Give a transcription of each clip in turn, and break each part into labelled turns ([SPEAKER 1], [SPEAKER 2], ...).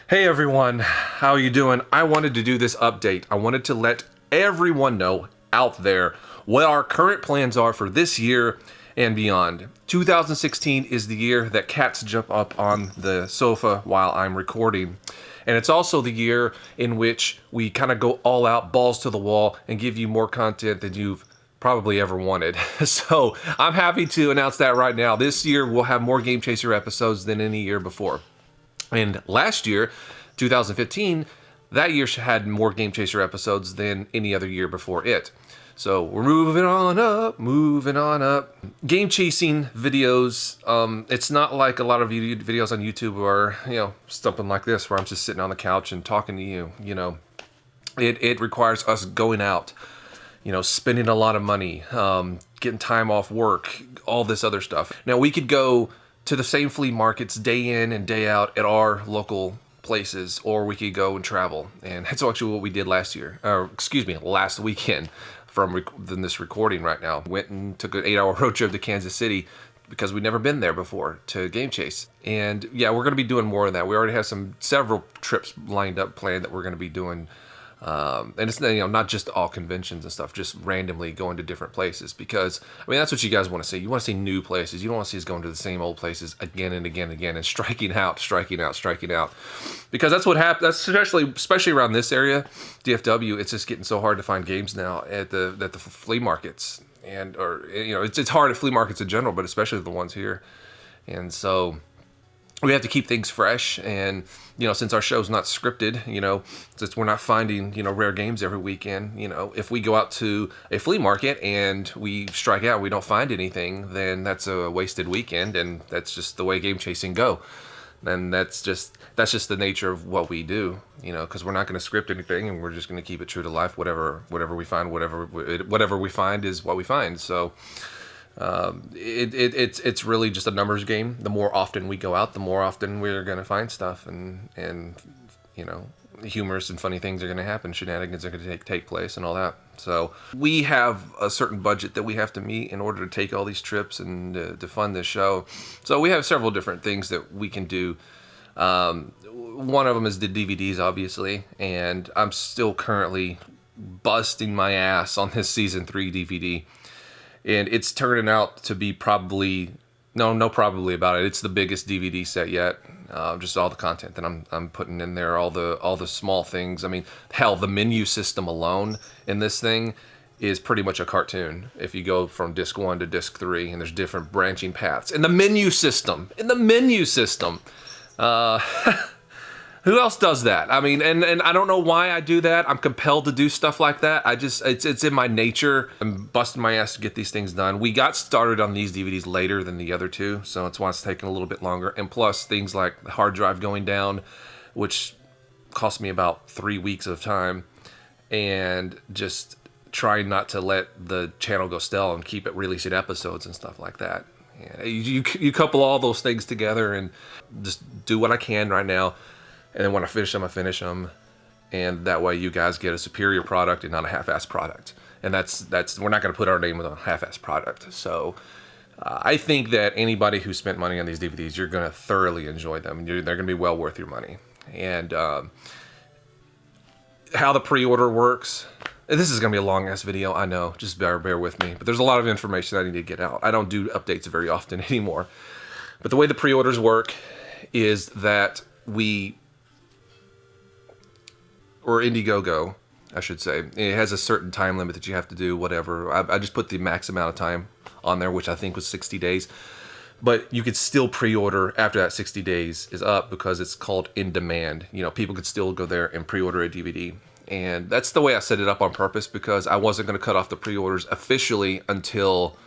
[SPEAKER 1] Hey everyone, how you doing? I wanted to do this update. I wanted to let everyone know out there what our current plans are for this year and beyond. 2016 is the year that cats jump up on the sofa while I'm recording. And it's also the year in which we kind of go all out, balls to the wall, and give you more content than you've probably ever wanted. So I'm happy to announce that right now. This year we'll have more Game Chaser episodes than any year before. And last year, 2015, that year had more Game Chaser episodes than any other year before it. So we're moving on up, moving on up. Game chasing videos, it's not like a lot of videos on YouTube or, something like this where I'm just sitting on the couch and talking to you, It requires us going out, spending a lot of money, getting time off work, all this other stuff. Now we could go to the same flea markets day in and day out at our local places, or we could go and travel. And that's actually what we did last weekend from this recording right now. Went and took an 8-hour road trip to Kansas City because we'd never been there before to Game Chase. And yeah, we're going to be doing more of that. We already have several trips lined up, planned that we're going to be doing. And it's not just all conventions and stuff, just randomly going to different places, because that's what you guys want to see. You want to see new places. You don't want to see us going to the same old places again and again and again and striking out, because that's what happens. That's especially around this area, DFW. It's just getting so hard to find games now at the flea markets, it's hard at flea markets in general, but especially the ones here. And so we have to keep things fresh, and since our show's not scripted, since we're not finding rare games every weekend, if we go out to a flea market and we strike out, we don't find anything, then that's a wasted weekend, and that's just the way game chasing go. And that's just the nature of what we do, because we're not going to script anything, and we're just going to keep it true to life. Whatever we find, whatever we find is what we find. So it's really just a numbers game. The more often we go out, the more often we're going to find stuff, and humorous and funny things are going to happen. Shenanigans are going to take place and all that. So we have a certain budget that we have to meet in order to take all these trips and to fund this show. So we have several different things that we can do. One of them is the DVDs, obviously, and I'm still currently busting my ass on this season 3 DVD. And it's turning out to be probably about it. It's the biggest DVD set yet. Just all the content that I'm putting in there, all the small things. Hell, the menu system alone in this thing is pretty much a cartoon. If you go from disc 1 to disc 3, and there's different branching paths in the menu system. Who else does that? And I don't know why I do that. I'm compelled to do stuff like that. It's in my nature. I'm busting my ass to get these things done. We got started on these DVDs later than the other two, so it's why it's taking a little bit longer. And plus things like the hard drive going down, which cost me about 3 weeks of time, and just trying not to let the channel go stale and keep it releasing episodes and stuff like that. Yeah, you couple all those things together and just do what I can right now. And then when I finish them, and that way you guys get a superior product and not a half-assed product. And that's we're not going to put our name on a half-assed product. So I think that anybody who spent money on these DVDs, you're going to thoroughly enjoy them. They're going to be well worth your money. And how the pre-order works. This is going to be a long-ass video, I know. Just bear with me. But there's a lot of information I need to get out. I don't do updates very often anymore. But the way the pre-orders work is that or Indiegogo, I should say. It has a certain time limit that you have to do, whatever. I just put the max amount of time on there, which I think was 60 days. But you could still pre-order after that 60 days is up, because it's called in demand. People could still go there and pre-order a DVD. And that's the way I set it up on purpose, because I wasn't going to cut off the pre-orders officially until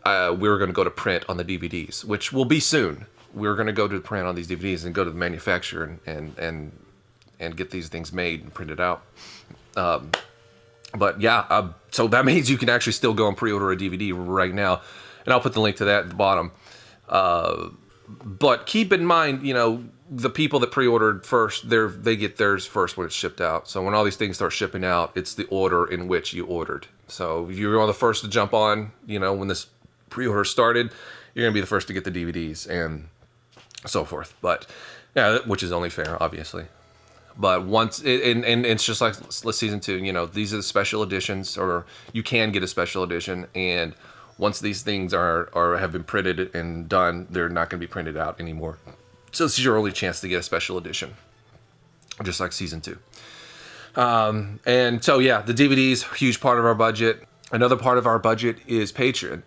[SPEAKER 1] we were going to go to print on the DVDs, which will be soon. We're going to go to print on these DVDs and go to the manufacturer and get these things made and printed out. But yeah, so that means you can actually still go and pre-order a DVD right now, and I'll put the link to that at the bottom. But keep in mind, the people that pre-ordered first, they get theirs first when it's shipped out. So when all these things start shipping out, it's the order in which you ordered. So if you're one of the first to jump on, when this pre-order started, you're gonna be the first to get the DVDs and so forth. But Yeah, which is only fair, obviously. But once, and it's just like season 2, you know, these are the special editions, or you can get a special edition, and once these things are have been printed and done, they're not going to be printed out anymore. So this is your only chance to get a special edition, just like season 2. And so yeah, the DVDs, huge part of our budget. Another part of our budget is Patreon.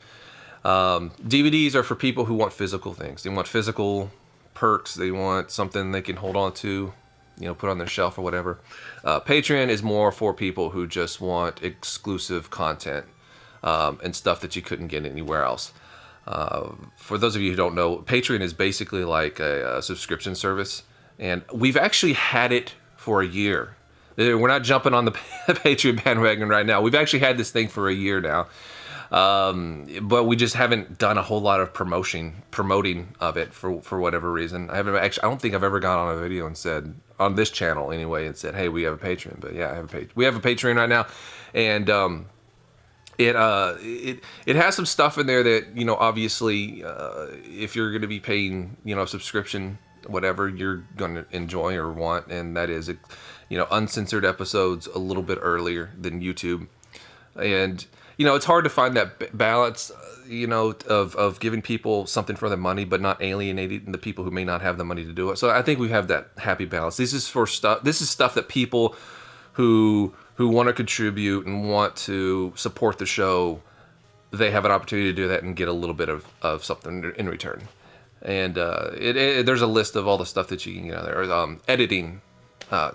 [SPEAKER 1] DVDs are for people who want physical things. They want physical perks. They want something they can hold on to, you know, put on their shelf or whatever. Patreon is more for people who just want exclusive content and stuff that you couldn't get anywhere else. For those of you who don't know, Patreon is basically like a subscription service, and we've actually had it for a year. We're not jumping on the Patreon bandwagon right now. We've actually had this thing for a year now. But we just haven't done a whole lot of promoting of it for whatever reason. I don't think I've ever gone on a video and said, on this channel anyway, and said, hey, we have a Patreon. But yeah, we have a Patreon right now, and it has some stuff in there that, you know, obviously, if you're going to be paying, you know, a subscription, whatever, you're going to enjoy or want, and that is, you know, uncensored episodes a little bit earlier than YouTube. And, you know, it's hard to find that balance, you know, of giving people something for their money, but not alienating the people who may not have the money to do it. So I think we have that happy balance. This is stuff that people who want to contribute and want to support the show, they have an opportunity to do that and get a little bit of something in return. And there's a list of all the stuff that you can get out there. Editing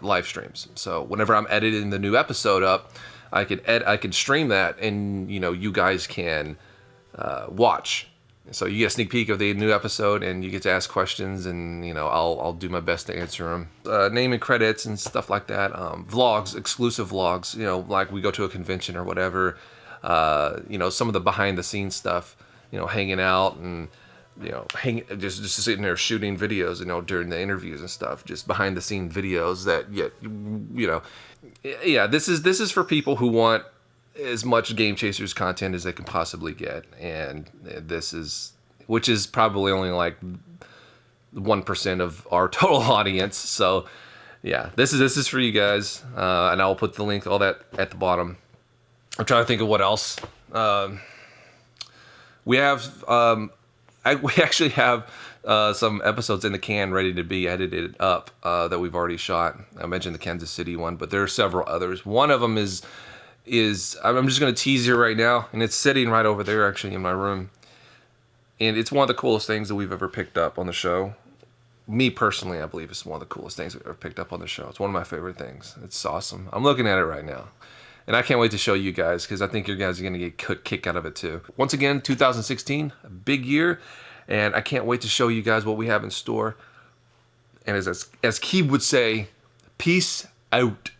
[SPEAKER 1] live streams. So whenever I'm editing the new episode up, I can stream that, and, you know, you guys can watch. So you get a sneak peek of the new episode, and you get to ask questions, and, you know, I'll do my best to answer them. Name and credits and stuff like that. Vlogs, exclusive vlogs. You know, like we go to a convention or whatever. You know, some of the behind the scenes stuff. You know, hanging out and, you know, just sitting there shooting videos, you know, during the interviews and stuff, just behind the scene videos that, you know, yeah, this is for people who want as much Game Chasers content as they can possibly get, and which is probably only like 1% of our total audience. So yeah, this is for you guys, and I'll put the link, all that, at the bottom. I'm trying to think of what else. We have we actually have some episodes in the can ready to be edited up that we've already shot. I mentioned the Kansas City one, but there are several others. One of them is I'm just going to tease you right now, and it's sitting right over there actually in my room. And it's one of the coolest things that we've ever picked up on the show. Me personally, I believe it's one of the coolest things we've ever picked up on the show. It's one of my favorite things. It's awesome. I'm looking at it right now. And I can't wait to show you guys, because I think you guys are going to get a kick out of it too. Once again, 2016, a big year. And I can't wait to show you guys what we have in store. And as Keeb would say, peace out.